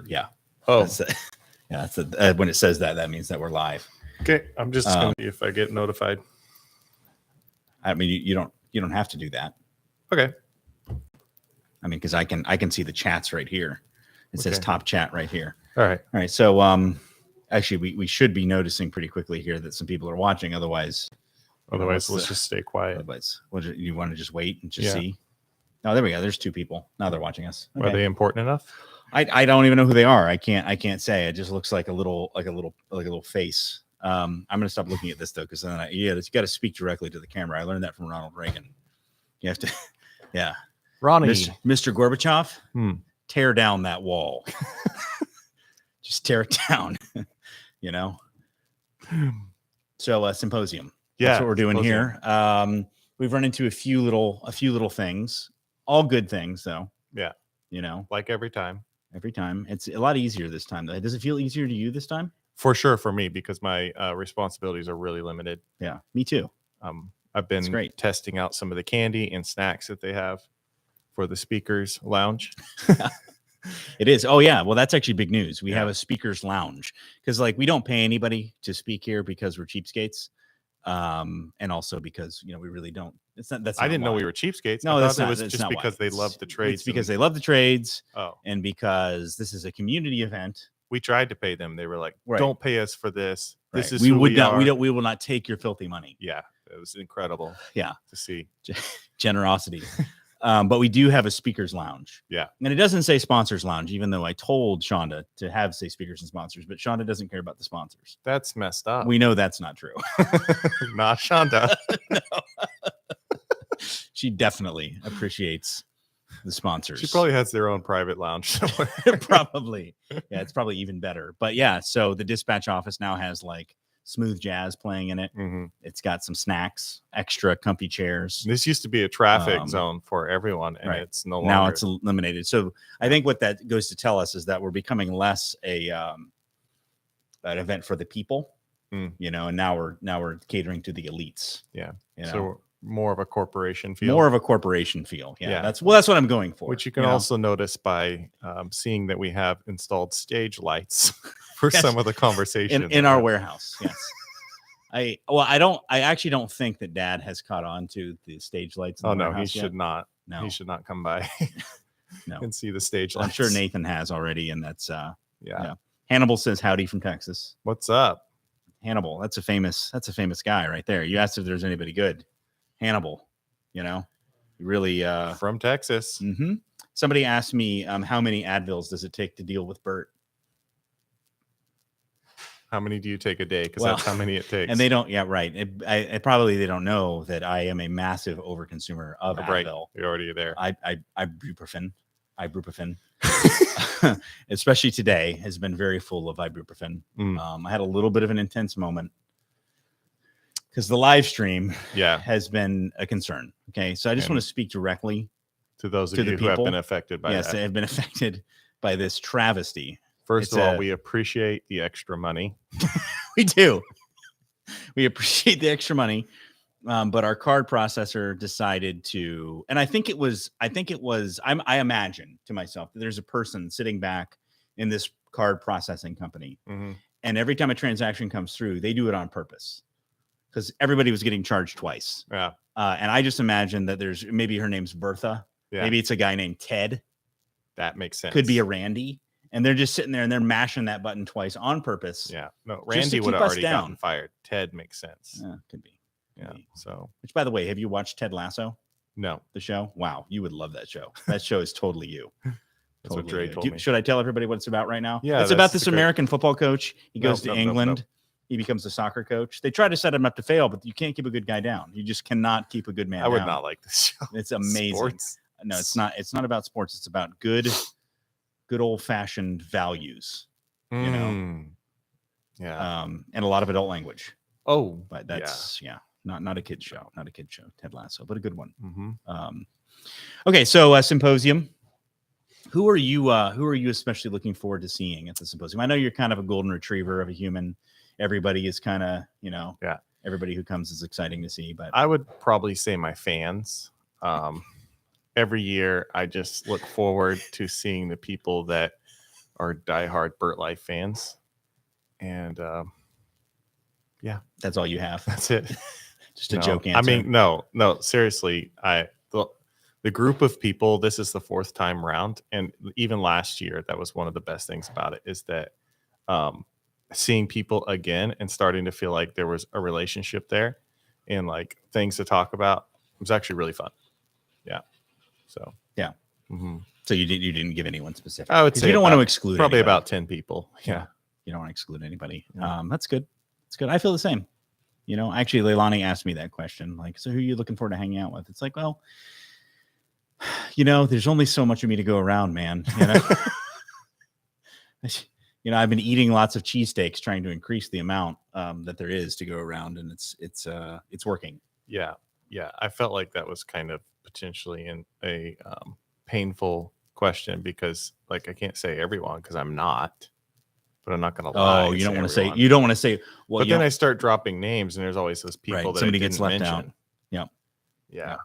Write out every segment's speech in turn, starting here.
Yeah. Oh, Yeah. That's when it says that means that we're live. okay. I'm just going to see if I get notified. I mean, you don't have to do that. Okay. I mean, because I can see the chats right here. It says top chat right here. All right. So, actually, we should be noticing pretty quickly here that some people are watching. Otherwise, let's just stay quiet. Otherwise, you want to just wait and just see? Oh, there we go. There's 2 people. Now they're watching us. Okay. Are they important enough? I don't even know who they are. I can't say. It just looks like a little face. I'm gonna stop looking at this though, because then you got to speak directly to the camera. I learned that from Ronald Reagan. You have to, yeah. Ronnie, Mr. Gorbachev, tear down that wall. Just tear it down. So Symposium. Yeah, that's what we're doing here. We've run into a few little things, all good things though. Yeah. Like every time. It's a lot easier this time. Does it feel easier to you this time? For sure, for me, because my responsibilities are really limited. Yeah, me too. I've been testing out some of the candy and snacks that they have for the speakers lounge. It is. Oh yeah. Well, that's actually big news. We have a speakers lounge because we don't pay anybody to speak here because we're cheapskates. And also because we really don't. I didn't know we were cheapskates. No, it was just because they love the trades. It's because they love the trades. Oh, and because this is a community event. We tried to pay them. They were like, "Don't pay us for this. Right. This is we will not take your filthy money." Yeah, it was incredible. Yeah, to see generosity. But we do have a speakers lounge. Yeah, and it doesn't say sponsors lounge, even though I told Shonda to say speakers and sponsors. But Shonda doesn't care about the sponsors. That's messed up. We know that's not true. Not Shonda. No. She definitely appreciates the sponsors. She probably has their own private lounge somewhere. Probably. Yeah, it's probably even better. But yeah, so the dispatch office now has smooth jazz playing in it. Mm-hmm. It's got some snacks, extra comfy chairs. This used to be a traffic zone for everyone, and it's no longer. Now it's eliminated. So I think what that goes to tell us is that we're becoming less an event for the people, and now we're catering to the elites. Yeah. So more of a corporation feel. Yeah. That's what I'm going for. Which you can also notice by seeing that we have installed stage lights for some of the conversations in our warehouse. Yes. I actually don't think that Dad has caught on to the stage lights. Oh no, he should not. No, he should not come by. And see the stage lights. I'm sure Nathan has already, and that's yeah. Hannibal says howdy from Texas. What's up, Hannibal? That's a famous guy right there. You asked if there's anybody good. Hannibal, really from Texas. Mm-hmm. Somebody asked me how many Advils does it take to deal with Bert? How many do you take a day? Because that's how many it takes. And they don't. Yeah, right. They don't know that I am a massive overconsumer of Advil. Right. You're already there. Ibuprofen, especially today, has been very full of ibuprofen. I had a little bit of an intense moment because the live stream has been a concern. Okay, so I just want to speak directly to those of you who have been affected by that. Yes, have been affected by this travesty. First of all, we appreciate the extra money. We do. We appreciate the extra money. But our card processor decided to, and I imagine to myself that there's a person sitting back in this card processing company. Mm-hmm. And every time a transaction comes through, they do it on purpose because everybody was getting charged twice. Yeah. And I just imagine that maybe her name's Bertha. Yeah. Maybe it's a guy named Ted. That makes sense. Could be a Randy. And they're just sitting there and they're mashing that button twice on purpose. Yeah. No, Randy would have already gotten fired. Ted makes sense. Could be. Yeah. So, which, by the way, have you watched Ted Lasso? No. The show? Wow. You would love that show. That show is totally you. That's what Dre told me. Should I tell everybody what it's about right now? Yeah. It's about this American football coach. He goes to England. He becomes a soccer coach. They try to set him up to fail, but you can't keep a good guy down. You just cannot keep a good man down. I would not like this show. It's amazing. Sports. No, it's not. It's not about sports. It's about good old-fashioned values. Yeah. And a lot of adult language. Oh, but that's not a kid show. Not a kid show. Ted Lasso, but a good one. Mm-hmm. Okay, so Symposium. Who are you especially looking forward to seeing at the Symposium? I know you're kind of a golden retriever of a human. Everybody is kind of, everybody who comes is exciting to see. But I would probably say my fans. Every year, I just look forward to seeing the people that are diehard Bert Life fans. And yeah, that's all you have. That's it. Just a joke answer. I mean, no, seriously. The group of people, this is the 4th time round. And even last year, that was one of the best things about it, is that seeing people again and starting to feel like there was a relationship there and like things to talk about. It was actually really fun. Yeah. So, yeah. Mm-hmm. So you didn't give anyone specific. I would say you don't want to exclude probably anybody. About 10 people. Yeah. You don't want to exclude anybody. Yeah. That's good. It's good. I feel the same. You know, actually, Leilani asked me that question. Like, so who are you looking forward to hanging out with? It's like, well, you know, there's only so much of me to go around, man. You know, I've been eating lots of cheesesteaks, trying to increase the amount that there is to go around, and it's working. Yeah. I felt like that was kind of potentially a painful question because, like, I can't say everyone because I'm not. But I'm not going to lie. Oh, you don't want to say. Well, but then I start dropping names, and there's always those people that somebody gets left mention. out. Yeah.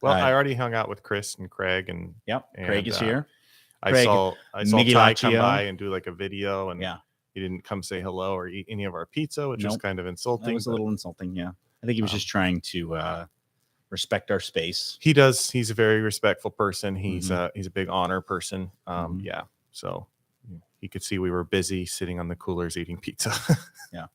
Well, I already hung out with Chris and Craig, and Craig is here. I saw Ty come by and do like a video, and he didn't come say hello or eat any of our pizza, which was kind of insulting. That was a little insulting. Yeah, I think he was just trying to respect our space. He does. He's a very respectful person. He's a big honor person. Yeah. So. You could see we were busy sitting on the coolers eating pizza. Yeah.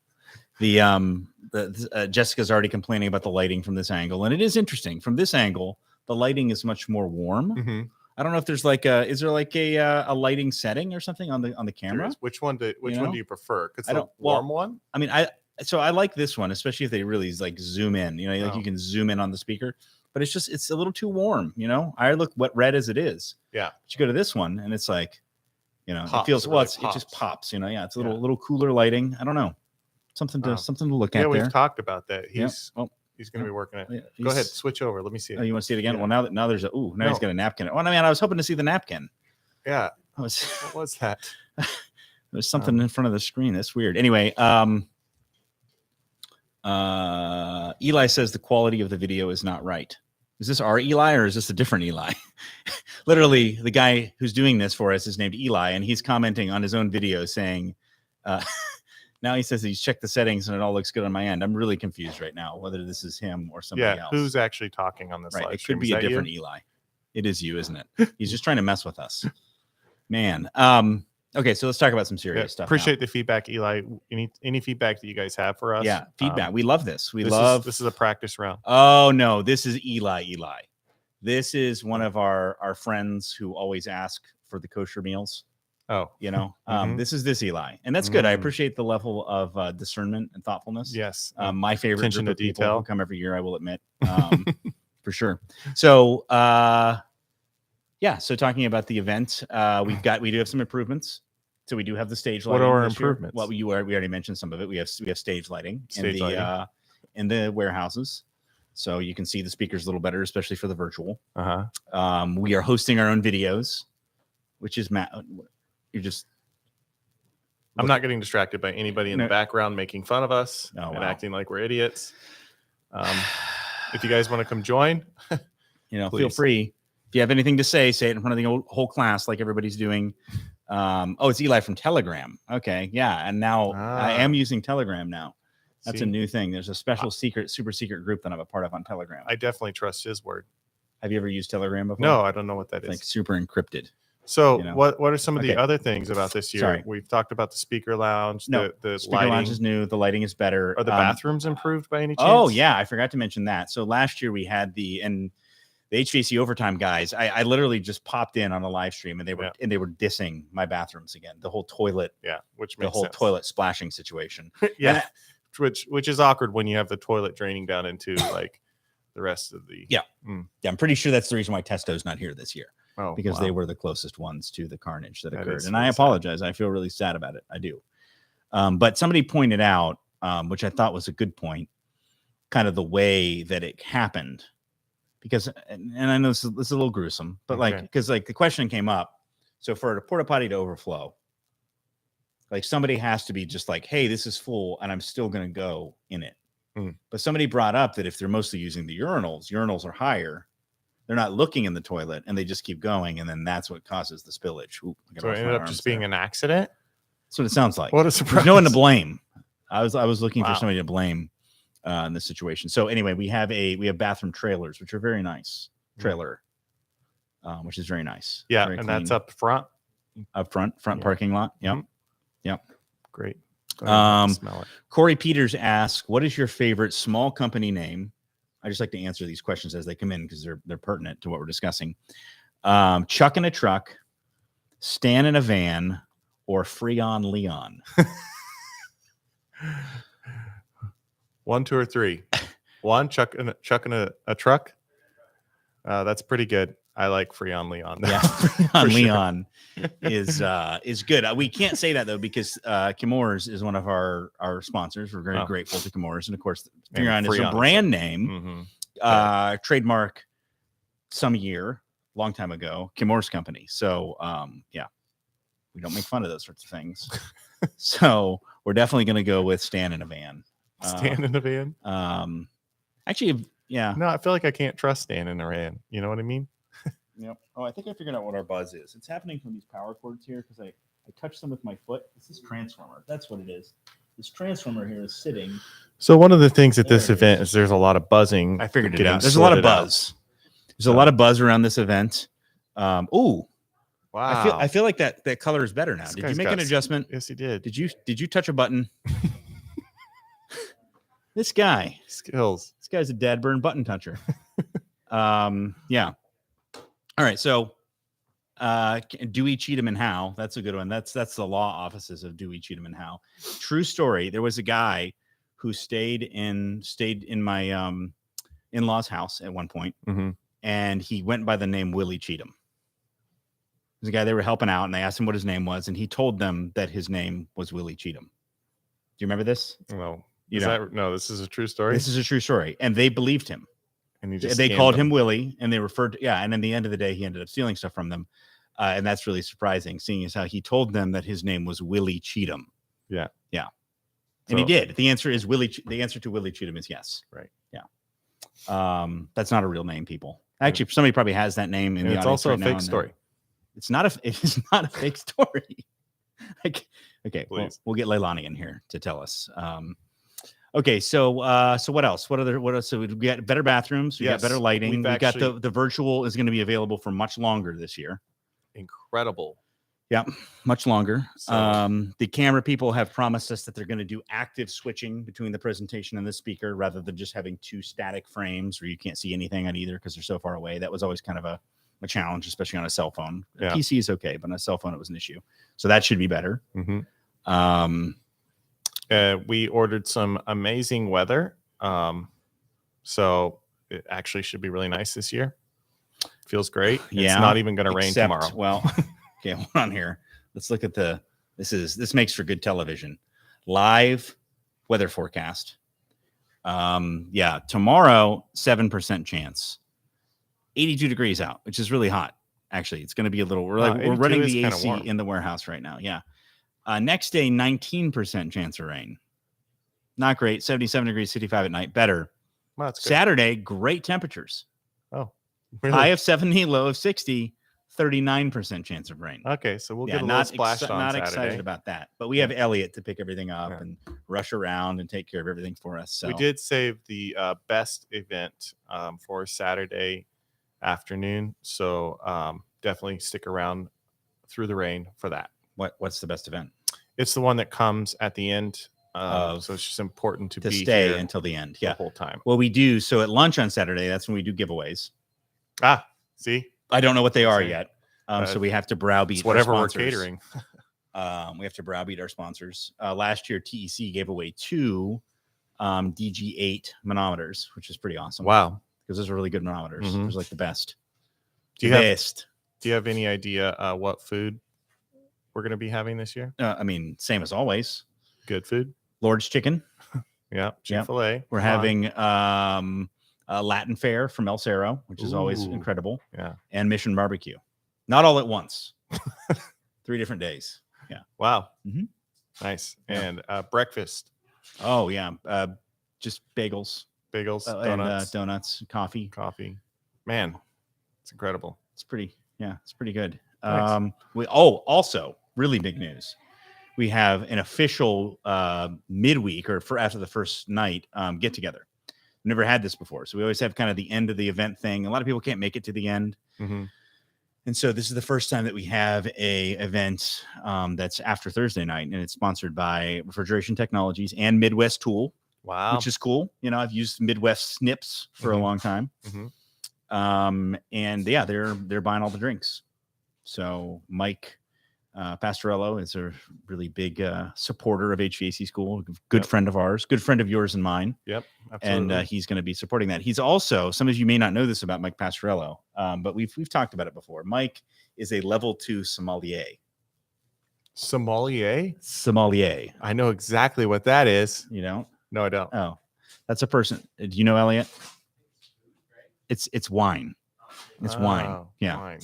The Jessica's already complaining about the lighting from this angle. And it is interesting. From this angle, the lighting is much more warm. Mm-hmm. I don't know if there's is there a lighting setting or something on the camera? Which one do you prefer? Because the warm one? I mean, I like this one, especially if they really like zoom in, you can zoom in on the speaker, but it's a little too warm. I look red as it is. Yeah. But you go to this one and it's like, pops, it feels it just pops. It's a little cooler lighting. I don't know, something to look at. Yeah, we've talked about that. He's going to be working it. Go ahead, switch over. Let me see it. Oh, you want to see it again? Yeah. Well, now there's he's got a napkin. Oh, I was hoping to see the napkin. Yeah. What was that? There's something in front of the screen. That's weird. Anyway, Eli says the quality of the video is not right. Is this our Eli or is this a different Eli? Literally, the guy who's doing this for us is named Eli, and he's commenting on his own video saying, now he says he's checked the settings and it all looks good on my end. I'm really confused right now whether this is him or somebody else. Who's actually talking on this live It stream? could be a different Eli. It is you, isn't it? He's just trying to mess with us. Man. Okay, so let's talk about some serious stuff. Appreciate the feedback, Eli. Any feedback that you guys have for us? Yeah, feedback. We love this. This is a practice round. Oh no, this is Eli. This is one of our friends who always ask for the kosher meals. Oh, this is this Eli, and that's good. I appreciate the level of discernment and thoughtfulness. Yes, my favorite attention group to of people detail who come every year. I will admit, for sure. So, so talking about the event, we do have some improvements. So we do have the stage lighting. What are our improvements? Well, we already mentioned some of it. We have stage lighting in the warehouses. So you can see the speakers a little better, especially for the virtual. We are hosting our own videos, which is you're just. I'm not getting distracted by anybody in the background making fun of us and acting like we're idiots. If you guys want to come join, feel free. If you have anything to say it in front of the whole class, like everybody's doing. It's Eli from Telegram. Okay, yeah, and now I am using Telegram now. That's a new thing. There's a special super secret group that I'm a part of on Telegram. I definitely trust his word. Have you ever used Telegram before? No, I don't know what that is. Like super encrypted. So what are some of the other things about this year? Sorry. We've talked about the speaker lounge. The speaker lighting. Lounge is new. The lighting is better. Are the bathrooms improved by any chance? Oh yeah, I forgot to mention that. So last year we had the HVAC overtime guys. I literally just popped in on a live stream and they were dissing my bathrooms again. The whole toilet. Yeah, which makes sense. Toilet splashing situation. Yeah, which is awkward when you have the toilet draining down into like the rest of the. Yeah, I'm pretty sure that's the reason why Testo's not here this year. Oh, because they were the closest ones to the carnage that occurred. And I apologize. Sad. I feel really sad about it. I do. But somebody pointed out, which I thought was a good point, kind of the way that it happened. Because, and I know this is a little gruesome, but because the question came up. So for a porta potty to overflow, like somebody has to be just like, hey, this is full and I'm still going to go in it. But somebody brought up that if they're mostly using the urinals are higher. They're not looking in the toilet, and they just keep going, and then that's what causes the spillage. Ooh, So it ended up just being an accident. That's what it sounds like. What a surprise! There's no one to blame. I was looking for Wow. somebody to blame in this situation. So anyway, we have bathroom trailers, which are very nice. Trailer, which is very nice. Yeah, very and clean. that's up front. Up front parking lot. Yep. Mhm. Yep. Great. Go ahead and smell it. Corey Peters asks, what is your favorite small company name? I just like to answer these questions as they come in because they're pertinent to what we're discussing. Chuck in a truck, Stan in a van, or Freon Leon. 1, 2, or 3. 1, Chuck in a truck. That's pretty good. I like Freon Leon. Yeah, Freon Leon is good. We can't say that though because Chemours is one of our sponsors. We're very grateful to Chemours, and of course, Freon is a brand name, trademark some long time ago, Chemours company. So yeah, we don't make fun of those sorts of things. So we're definitely going to go with Stan in a van. Stan in a van. Actually, yeah. No, I feel like I can't trust Stan in a van. You know what I mean? Yep. Oh, I think I figured out what our buzz is. It's happening from these power cords here because I touched them with my foot. This is transformer. That's what it is. This transformer here is sitting. So one of the things at this event is there's a lot of buzzing. I figured it out. There's a lot of buzz. There's a lot of buzz around this event. Ooh. Wow. I feel like that color is better now. Did you make an adjustment? Yes, he did. Did you touch a button? This guy. Skills. This guy's a dad burn button toucher. Yeah. All right. So Dewey, Cheatham, and Howe. That's a good one. That's the law offices of Dewey, Cheatham, and Howe. True story. There was a guy who stayed in my in-laws' house at one point, and he went by the name Willie Cheatham. There's a guy they were helping out, and they asked him what his name was, and he told them that his name was Willie Cheatham. Do you remember this? No. No, this is a true story. This is a true story, and they believed him. And they called him Willie, and they referred to, and at the end of the day, he ended up stealing stuff from them. And that's really surprising, seeing as how he told them that his name was Willie Cheatham. Yeah. Yeah. And he did. The answer is the answer to Willie Cheatham is yes. Right. Yeah. That's not a real name, people. Actually, somebody probably has that name in the audience. It's also right a fake story. It's not a fake story. Okay. We'll get Leilani in here to tell us. Okay, so what else? What else? So we got better bathrooms, we got better lighting. We got the virtual is going to be available for much longer this year. Incredible. Yeah, much longer. So, the camera people have promised us that they're going to do active switching between the presentation and the speaker rather than just having two static frames where you can't see anything on either because they're so far away. That was always kind of a challenge, especially on a cell phone. Yeah. PC is okay, but on a cell phone it was an issue. So that should be better. We ordered some amazing weather. So it actually should be really nice this year. Feels great. Yeah. It's not even going to rain tomorrow. Well, okay, hold on here. Let's look at this makes for good television. Live weather forecast. Yeah, tomorrow, 7% chance. 82 degrees out, which is really hot. Actually, it's going to be a little, we're running the AC in the warehouse right now. Yeah. Next day, 19% chance of rain. Not great. 77 degrees, 55 at night. Better. Well, that's good. Saturday, great temperatures. Oh, really? High of 70, low of 60, 39% chance of rain. Okay, so we'll get a little splash on not Saturday. Excited about that. But we have Elliot to pick everything up and rush around and take care of everything for us. So we did save the best event for Saturday afternoon. So definitely stick around through the rain for that. What's the best event? It's the one that comes at the end. So it's just important to be stay here until the end. the whole time. Well, we do. So at lunch on Saturday, that's when we do giveaways. See? I don't know what they are yet. So we have to browbeat whatever our we're sponsors. catering. We have to browbeat our sponsors. Last year, TEC gave away 2 DG8 manometers, which is pretty awesome. Wow. Because those are really good manometers. Mm-hmm. Those are like the best. Do you have any idea what food we're going to be having this year? I mean, same as always. Good food. Lord's Chicken. Yeah. Chick-fil-A. We're having Latin fare from El Cerro, which is always incredible. Yeah. And Mission Barbecue. Not all at once. 3 different days. Yeah. Wow. Mm-hmm. Nice. And breakfast. Oh, yeah. Just bagels. Donuts. And, donuts, coffee. Man, It's incredible. It's pretty good. Thanks. Also really big news. We have an official midweek or after the first night get together. Never had this before. So we always have kind of the end of the event thing. A lot of people can't make it to the end. Mm-hmm. And so this is the first time that we have a event that's after Thursday night, and it's sponsored by Refrigeration Technologies and Midwest Tool. Wow. Which is cool. You know, I've used Midwest Snips for a long time. Mm-hmm. And yeah, they're buying all the drinks. So Mike Pastorello is a really big supporter of HVAC School, good friend of ours, good friend of yours and mine. Yep, absolutely. And he's going to be supporting that. He's also, some of you may not know this about Mike Pastorello, but we've talked about it before. Mike is a level 2 sommelier. Sommelier? Sommelier. I know exactly what that is. You don't? No, I don't. Oh, that's a person. Do you know, Elliot? It's wine. It's wine. Yeah. Wine.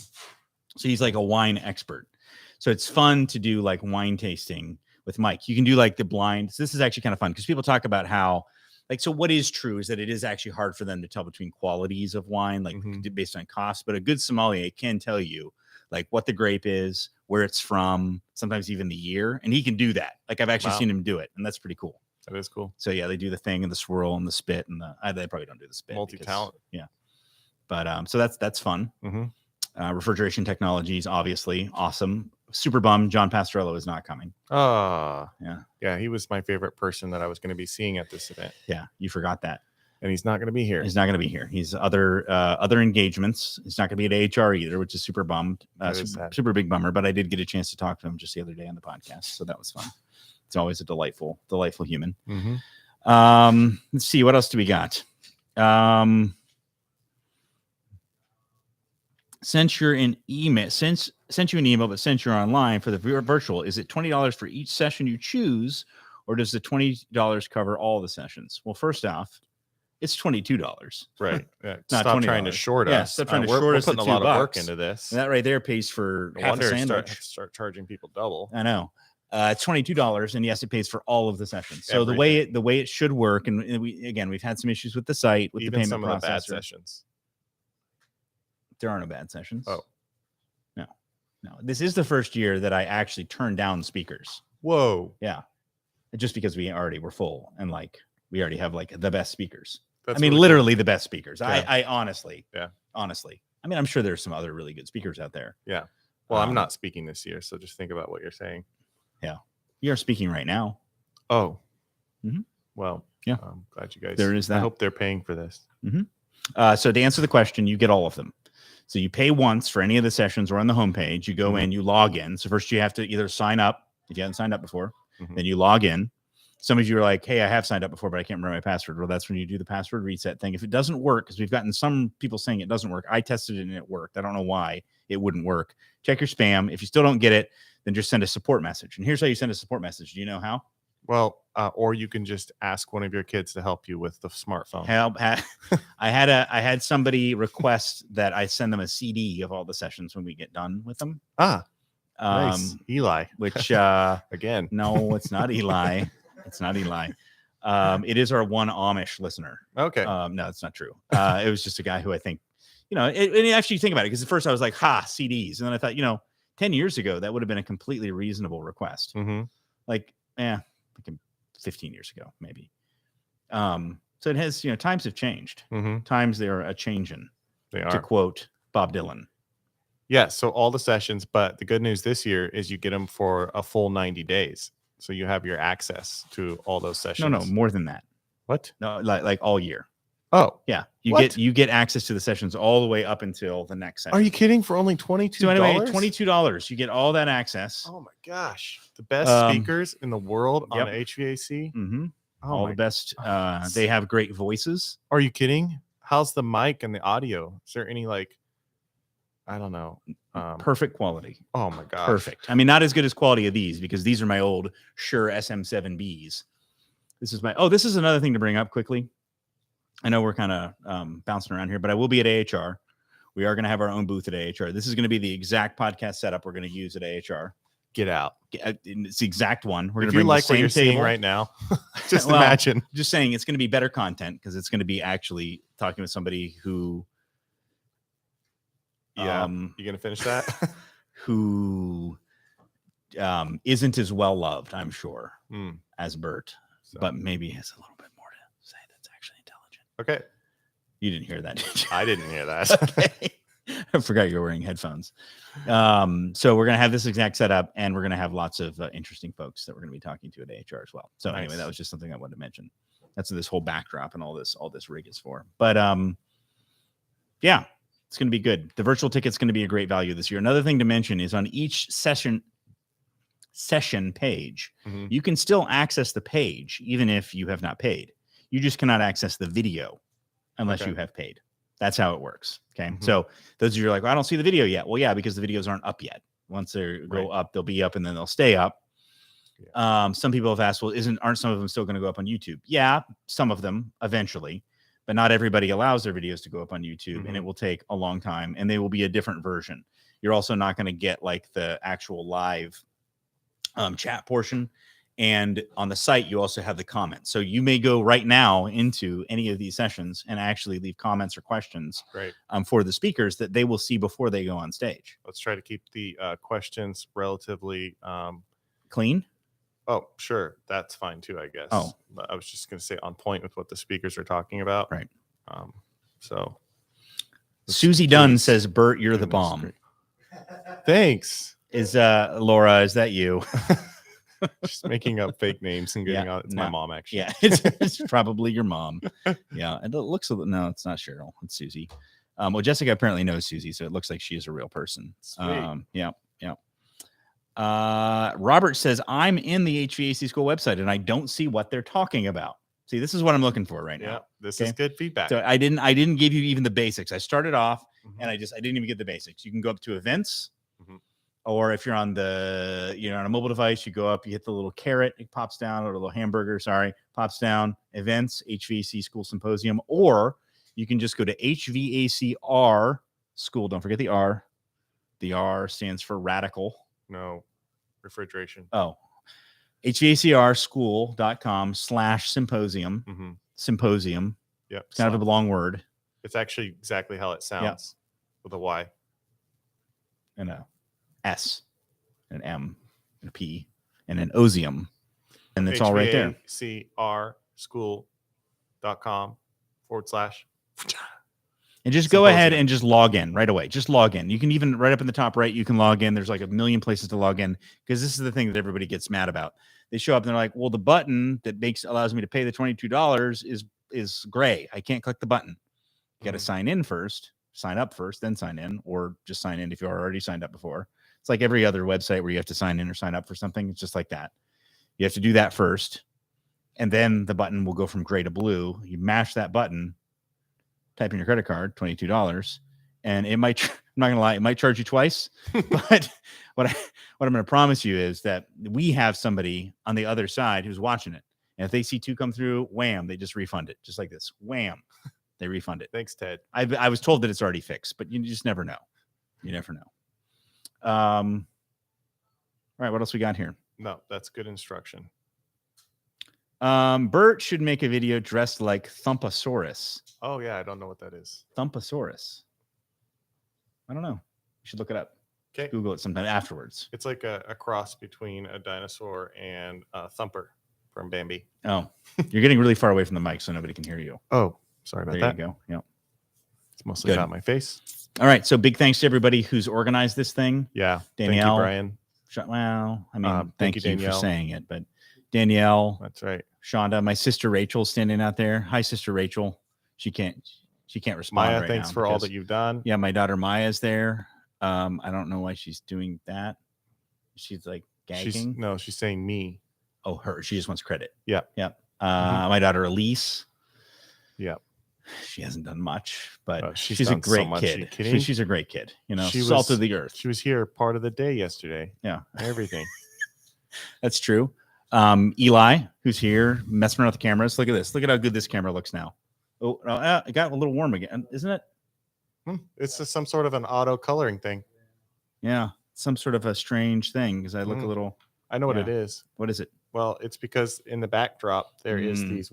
So he's like a wine expert. So it's fun to do like wine tasting with Mike. You can do like the blind. So this is actually kind of fun because people talk about how, like, so what is true is that it is actually hard for them to tell between qualities of wine, like based on cost. But a good sommelier can tell you like what the grape is, where it's from, sometimes even the year. And he can do that. Like I've actually seen him do it. And that's pretty cool. That is cool. So yeah, they do the thing and the swirl and the spit and they probably don't do the spit. Multi-talent. Yeah. But so that's fun. Refrigeration Technologies, obviously awesome. Super bummed John Pastorello is not coming. Yeah, he was my favorite person that I was going to be seeing at this event. Yeah, you forgot that. And he's not going to be here. He's not going to be here. He's other engagements. He's not going to be at HR either, which is super bummed. Super big bummer. But I did get a chance to talk to him just the other day on the podcast, so that was fun. It's always a delightful human. Let's see, what else do we got? Sent you an email, but since you're online for the virtual, is it $20 for each session you choose, or does the $20 cover all the sessions? Well, first off, it's $22. Right. Yeah. Not stop $20. trying to short us. Stop trying to short us. We're putting a lot of work into this. And that right there pays for half a sandwich. Start charging people double. I know. It's $22, and yes, it pays for all of the sessions. So the way it should work, and we've had some issues with the site, with even the payment some processor. of the bad sessions. There are no bad sessions. Oh, no. This is the first year that I actually turned down speakers. Whoa. Yeah, just because we already were full, and like we already have like the best speakers. That's literally the best speakers. Yeah. I honestly. I mean, I'm sure there's some other really good speakers out there. Yeah. Well, I'm not speaking this year, so just think about what you're saying. Yeah, you are speaking right now. Oh. Well, yeah. I'm glad you guys. There is that. I hope they're paying for this. So to answer the question, you get all of them. So you pay once for any of the sessions or on the homepage. You go in, you log in. So first you have to either sign up if you haven't signed up before, then you log in. Some of you are like, hey, I have signed up before, but I can't remember my password. Well, that's when you do the password reset thing. If it doesn't work, because we've gotten some people saying it doesn't work. I tested it and it worked. I don't know why it wouldn't work. Check your spam. If you still don't get it, then just send a support message. And here's how you send a support message. Do you know how? Well, or you can just ask one of your kids to help you with the smartphone. I had somebody request that I send them a CD of all the sessions when we get done with them. Nice. Eli. Which again, no, it's not Eli. It's not Eli. It is our one Amish listener. Okay. No, it's not true. It was just a guy who I think, and actually think about it, because at first I was like, CDs. And then I thought, 10 years ago, that would have been a completely reasonable request. Like 15 years ago, maybe. So it has, times have changed. Times they are a changin'. They are. To quote Bob Dylan. Yeah. So all the sessions, but the good news this year is you get them for a full 90 days. So you have your access to all those sessions. No, more than that. What? No, like all year. Oh, yeah. You get access to the sessions all the way up until the next session. Are you kidding? For only $22? So anyway, $22. You get all that access. Oh my gosh. The best speakers in the world on HVAC. All the best. They have great voices. Are you kidding? How's the mic and the audio? Is there any I don't know. Perfect quality. Oh my gosh. Perfect. I mean, not as good as quality of these, because these are my old Shure SM7Bs. This is another thing to bring up quickly. I know we're kind of bouncing around here, but I will be at AHR. We are going to have our own booth at AHR. This is going to be the exact podcast setup we're going to use at AHR. Get out. It's the exact one. We're going to bring like what you're seeing right now. Just imagine. Just saying, it's going to be better content, because it's going to be actually talking with somebody who Yeah. You gonna finish that? who isn't as well loved, I'm sure, as Bert, but maybe has a little bit more to say that's actually intelligent. Okay. You didn't hear that, did you? I didn't hear that. Okay. I forgot you were wearing headphones. So we're going to have this exact setup, and we're going to have lots of interesting folks that we're going to be talking to at AHR as well. So anyway, that was just something I wanted to mention. That's what this whole backdrop and all this rig is for. But yeah, it's going to be good. The virtual ticket's going to be a great value this year. Another thing to mention is on each session page, you can still access the page even if you have not paid. You just cannot access the video unless you have paid. That's how it works. Okay. So those of you who are like, well, I don't see the video yet. Well, yeah, because the videos aren't up yet. Once they go up, they'll be up and then they'll stay up. Yeah. Some people have asked, well, aren't some of them still going to go up on YouTube? Yeah, some of them eventually, but not everybody allows their videos to go up on YouTube, and it will take a long time, and they will be a different version. You're also not going to get like the actual live chat portion. And on the site, you also have the comments. So you may go right now into any of these sessions and actually leave comments or questions for the speakers that they will see before they go on stage. Let's try to keep the questions relatively clean. Oh, sure. That's fine too, I guess. Oh, but I was just going to say on point with what the speakers are talking about. Right. So Susie Dunn says, Bert, you're the bomb. Thanks. Is Laura, is that you? Just making up fake names and getting out. It's my mom, actually. Yeah, it's probably your mom. Yeah, and it looks no, it's not Cheryl. It's Susie. Well, Jessica apparently knows Susie, so it looks like she is a real person. Yeah. Robert says, I'm in the HVAC school website and I don't see what they're talking about. See, this is what I'm looking for right now. Yeah, this is good feedback. So I didn't give you even the basics. I started off and I didn't even get the basics. You can go up to events. Or if you're on on a mobile device, you go up, you hit the little carrot, it pops down, or a little hamburger, pops down, events, HVAC school symposium, or you can just go to HVACR school. Don't forget the R. The R stands for radical. No, refrigeration. Oh, HVACRschool.com/symposium. Symposium. Yep. It's kind of a long word. It's actually exactly how it sounds with a Y. And a S, an M, and a P, and an Osium. And it's all right there. HVACRschool.com/. And just go ahead and just log in right away. Just log in. You can even right up in the top right, you can log in. There's like a million places to log in because this is the thing that everybody gets mad about. They show up and they're like, well, the button that allows me to pay the $22 is gray. I can't click the button. You got to sign in first, sign up first, then sign in, or just sign in if you already signed up before. It's like every other website where you have to sign in or sign up for something. It's just like that. You have to do that first, and then the button will go from gray to blue. You mash that button, type in your credit card, $22, and it might, I'm not going to lie, it might charge you twice. But what I'm going to promise you is that we have somebody on the other side who's watching it. And if they see two come through, wham, they just refund it. Just like this. Wham. They refund it. Thanks, Ted. I was told that it's already fixed, but you just never know. You never know. All right, what else we got here? No, that's good instruction. Bert should make a video dressed like Thumpasaurus. Oh yeah, I don't know what that is. Thumpasaurus. I don't know. You should look it up. Okay. Google it sometime afterwards. It's like a cross between a dinosaur and a Thumper from Bambi. Oh, you're getting really far away from the mic, so nobody can hear you. Oh, sorry about that. There you go. Yep. It's mostly about my face. All right. So big thanks to everybody who's organized this thing. Yeah. Danielle. Thank you, Bryan. Well, I mean, thank you Danielle. for saying it, but Danielle. That's right. Shonda, my sister Rachel standing out there. Hi, Sister Rachel. She can't respond. Maya, right thanks now for all that you've done. Yeah, my daughter Maya's there. I don't know why she's doing that. She's like gagging. She's saying me. Oh, her. She just wants credit. Yeah. Yeah. My daughter Elise. Yeah. She hasn't done much, but she's a great kid. She's a great kid. You know, salt of the earth. She was here part of the day yesterday. Yeah. Everything. That's true. Eli, who's here, messing around with the cameras. Look at this. Look at how good this camera looks now. Oh, it got a little warm again, isn't it? It's just some sort of an auto coloring thing. Yeah, some sort of a strange thing because I look a little. I know what it is. What is it? Well, it's because in the backdrop there is these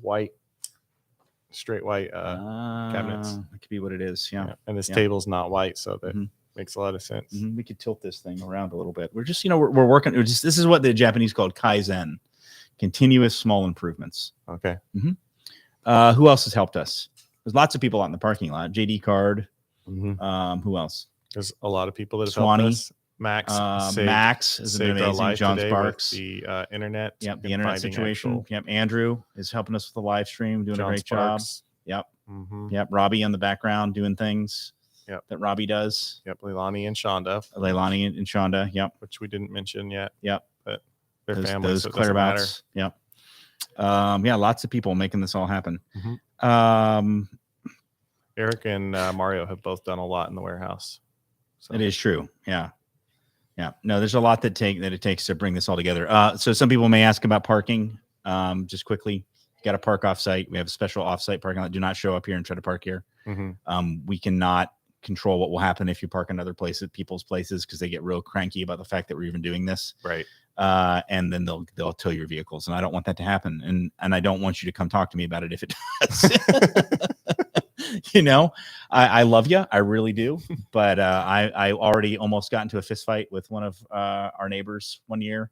straight white cabinets. That could be what it is. Yeah. And this table's not white, so that Makes a lot of sense. We could tilt this thing around a little bit. We're just, we're working. This is what the Japanese called Kaizen, continuous small improvements. Okay. Who else has helped us? There's lots of people out in the parking lot. JD Card. Mm-hmm. Who else? There's a lot of people that have Swanee. helped us. Max has been amazing. John Sparks. The internet. Yep, the internet situation. Yep, Andrew is helping us with the live stream, doing a great job. Yep. Yep, Robbie in the background doing things. Yep. That Robbie does. Yep, Leilani and Shonda. Yep. Which we didn't mention yet. Yep. But their family, those so it doesn't matter. Yep. Yeah, lots of people making this all happen. Eric and Mario have both done a lot in the warehouse. So. It is true. Yeah. Yeah. No, there's a lot that it takes to bring this all together. So some people may ask about parking. Just quickly, you got to park off-site. We have a special off-site parking lot. Do not show up here and try to park here. We cannot control what will happen if you park in other people's places, because they get real cranky about the fact that we're even doing this. Right. And then they'll tow your vehicles, and I don't want that to happen. And I don't want you to come talk to me about it if it does. I love you, I really do, but I already almost got into a fist fight with one of our neighbors one year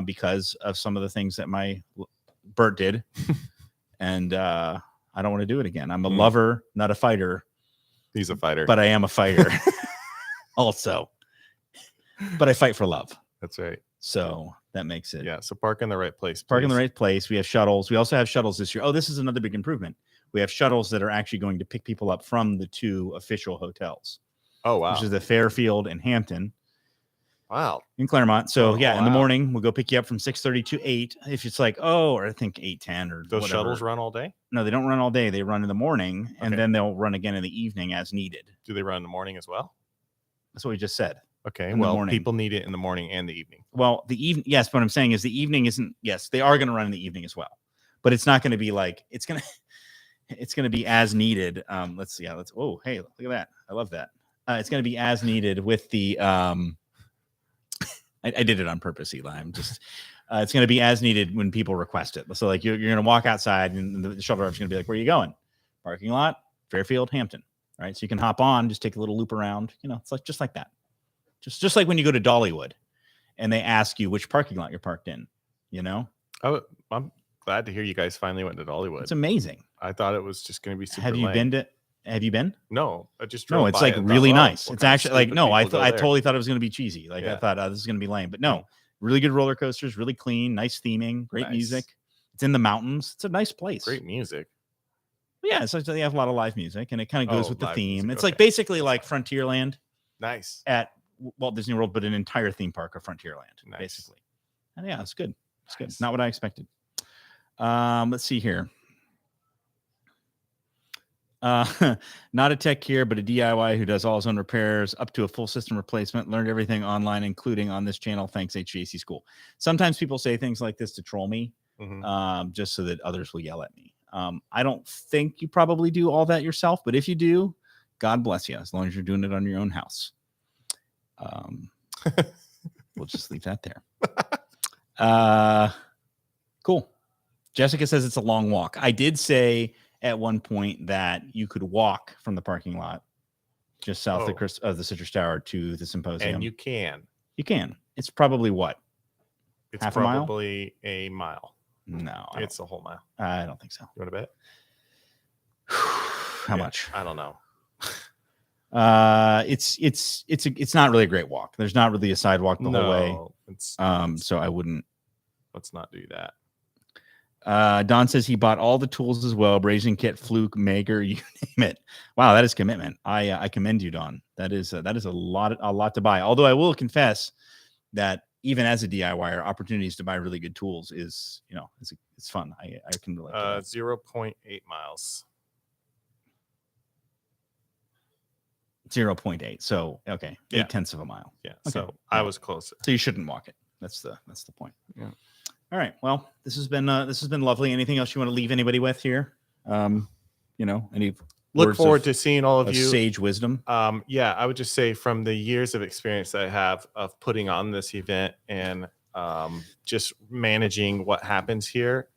because of some of the things that my Bert did, and I don't want to do it again. I'm a lover, not a fighter. He's a fighter, but I am a fighter also. But I fight for love. That's right. So that makes it. Yeah. So park in the right place. Park in the right place. We have shuttles. We also have shuttles this year. Oh, this is another big improvement. We have shuttles that are actually going to pick people up from the 2 official hotels. Oh, wow. Which is the Fairfield and Hampton. Wow. In Claremont. So in the morning, we'll go pick you up from 6:30 to 8. If it's like, or I think 8:10 or those whatever. Shuttles run all day? No, they don't run all day. They run in the morning, and then they'll run again in the evening as needed. Do they run in the morning as well? That's what we just said. Okay. Well, people need it in the morning and the evening. Well, the evening, yes. But what I'm saying is the evening isn't. Yes, they are going to run in the evening as well, but it's not going to be like it's going to be as needed. Let's see. Oh, hey, look at that. I love that. It's going to be as needed with the. I did it on purpose, Eli. I'm just. It's going to be as needed when people request it. So like you're going to walk outside, and the shuttle driver's going to be like, "Where are you going?" Parking lot, Fairfield, Hampton. Right. So you can hop on, just take a little loop around. It's like just like that. Just like when you go to Dollywood, and they ask you which parking lot you're parked in. Oh, I'm glad to hear you guys finally went to Dollywood. It's amazing. I thought it was just going to be super Have you lame. Have you been? No, I just drove. No, it's by like and really thought, nice. It's actually like, no, I totally thought it was going to be cheesy. Like I thought this is going to be lame, but no, really good roller coasters, really clean, nice theming, great music. It's in the mountains. It's a nice place. Great music. But yeah, so they have a lot of live music, and it kind of goes with the theme. It's like basically like Frontierland. Nice. At Walt Disney World, but an entire theme park of Frontierland, basically. And yeah, it's good. It's good. Not what I expected. Let's see here. Not a tech here, but a DIY who does all his own repairs up to a full system replacement. Learned everything online, including on this channel. Thanks, HVAC School. Sometimes people say things like this to troll me, just so that others will yell at me. I don't think you probably do all that yourself, but if you do, God bless you, as long as you're doing it on your own house. We'll just leave that there. Cool. Jessica says it's a long walk. I did say at one point that you could walk from the parking lot just south of the Citrus Tower to the symposium. And you can. It's probably what? It's half probably a mile. No, it's a whole mile. I don't think so. You want to bet? How much? I don't know. It's not really a great walk. There's not really a sidewalk the whole way. So I wouldn't. Let's not do that. Don says he bought all the tools as well. Brazing kit, fluke, Mager, you name it. Wow, that is commitment. I commend you, Don. That is a lot to buy. Although I will confess that even as a DIYer, opportunities to buy really good tools is it's fun. I can relate. 0.8 miles. 0.8. So okay, 0.8 of a mile. Yeah. Okay. So I was closer. So you shouldn't walk it. That's the point. Yeah. All right. Well, this has been lovely. Anything else you want to leave anybody with here? Any look forward to seeing all of you. Sage wisdom. Yeah, I would just say from the years of experience that I have of putting on this event and just managing what happens here,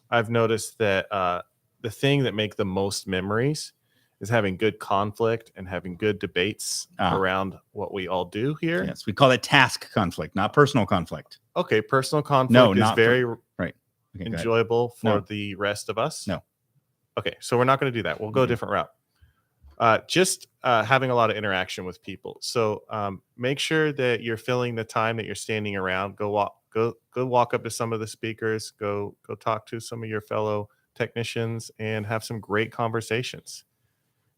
I've noticed that the thing that make the most memories is having good conflict and having good debates around what we all do here. Yes, we call it task conflict, not personal conflict. Okay, personal conflict is very enjoyable for the rest of us. No. Okay, so we're not going to do that. We'll go a different route. Just having a lot of interaction with people. So make sure that you're filling the time that you're standing around. Go walk up to some of the speakers. Go talk to some of your fellow technicians and have some great conversations.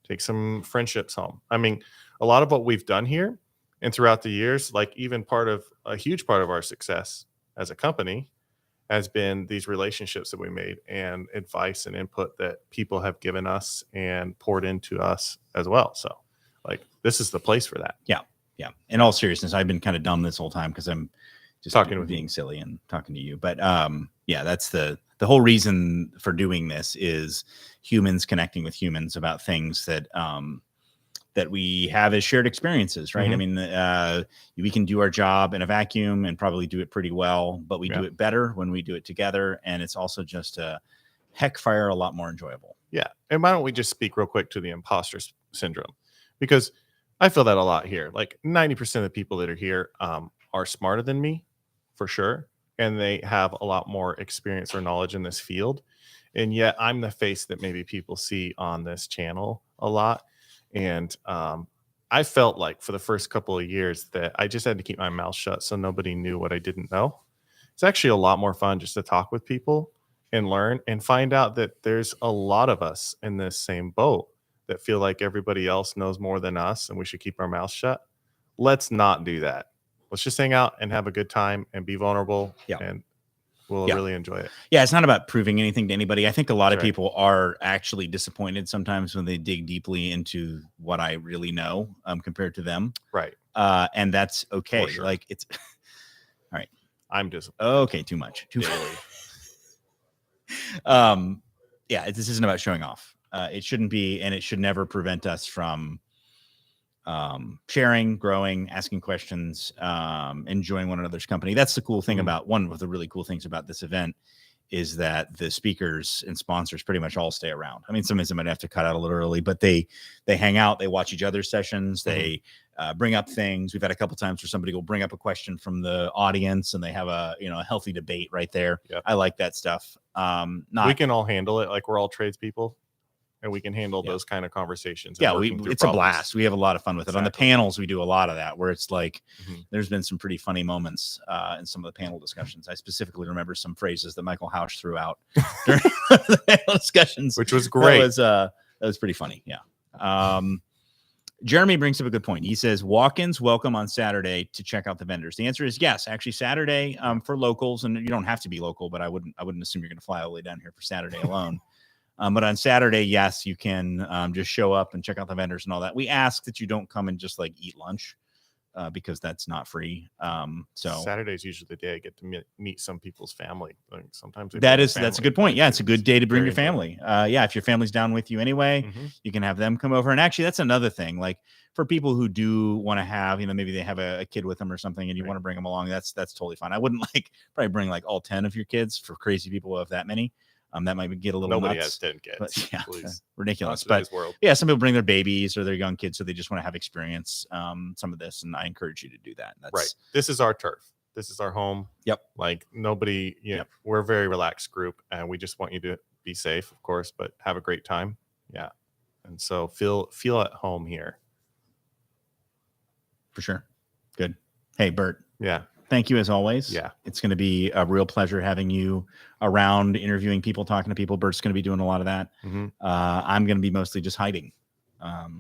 Take some friendships home. I mean, a lot of what we've done here and throughout the years, like even a huge part of our success as a company has been these relationships that we made and advice and input that people have given us and poured into us as well. So like, this is the place for that. Yeah. Yeah. In all seriousness, I've been kind of dumb this whole time because I'm just talking with being silly and talking to you. But yeah, that's the whole reason for doing this is humans connecting with humans about things that that we have as shared experiences, right? Mm-hmm. I mean, we can do our job in a vacuum and probably do it pretty well, but we do it better when we do it together. And it's also just a a lot more enjoyable. Yeah. And why don't we just speak real quick to the imposter syndrome? Because I feel that a lot here. Like 90% of the people that are here are smarter than me, for sure. And they have a lot more experience or knowledge in this field. And yet I'm the face that maybe people see on this channel a lot. And I felt like for the first couple of years that I just had to keep my mouth shut so nobody knew what I didn't know. It's actually a lot more fun just to talk with people and learn and find out that there's a lot of us in this same boat that feel like everybody else knows more than us and we should keep our mouths shut. Let's not do that. Let's just hang out and have a good time and be vulnerable. Yeah. And we'll really enjoy it. Yeah, it's not about proving anything to anybody. I think a lot of people are actually disappointed sometimes when they dig deeply into what I really know compared to them. Right. And that's okay. Sure. Like it's all right. I'm disappointed. Okay, too much. Too early. Yeah, this isn't about showing off. It shouldn't be, and it should never prevent us from sharing, growing, asking questions, enjoying one another's company. That's the cool thing about one of the really cool things about this event is that the speakers and sponsors pretty much all stay around. I mean, sometimes they might have to cut out a little early, but they hang out, they watch each other's sessions, they bring up things. We've had a couple times where somebody will bring up a question from the audience and they have a healthy debate right there. Yep. I like that stuff. We can all handle it. Like we're all tradespeople. And we can handle those kind of conversations. Yeah, it's a blast. We have a lot of fun with it. On the panels, we do a lot of that where it's like there's been some pretty funny moments in some of the panel discussions. I specifically remember some phrases that Michael Hausch threw out during the panel discussions, which was great. That was pretty funny. Yeah. Jeremy brings up a good point. He says walk-ins welcome on Saturday to check out the vendors. The answer is yes. Actually, Saturday for locals, and you don't have to be local, but I wouldn't assume you're going to fly all the way down here for Saturday alone. But on Saturday, yes, you can just show up and check out the vendors and all that. We ask that you don't come and just like eat lunch because that's not free. So Saturday is usually the day I get to meet some people's family. Like sometimes that's a good point. Yeah, it's a good day to bring your family. Yeah, if your family's down with you anyway, you can have them come over. And actually, that's another thing. Like for people who do want to have, maybe they have a kid with them or something, and you want to bring them along. That's totally fine. I wouldn't probably bring like all 10 of your kids for crazy people who have that many. That might get a little Nobody nuts. has 10 kids. But, yeah, please. Ridiculous. But yeah, some people bring their babies or their young kids, so they just want to have experience some of this, and I encourage you to do that. That's right. This is our turf. This is our home. Yep. Like nobody, we're a very relaxed group, and we just want you to be safe, of course, but have a great time. Yeah. And so feel at home here. For sure. Good. Hey, Bert. Yeah. Thank you as always. Yeah. It's going to be a real pleasure having you around, interviewing people, talking to people. Bert's going to be doing a lot of that. I'm going to be mostly just hiding.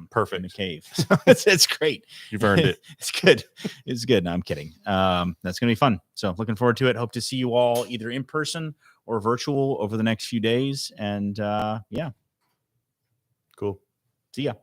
Perfect. In the cave. So it's great. You've earned it. It's good. It's good. No, I'm kidding. That's going to be fun. So looking forward to it. Hope to see you all either in person or virtual over the next few days. And yeah. Cool. See ya.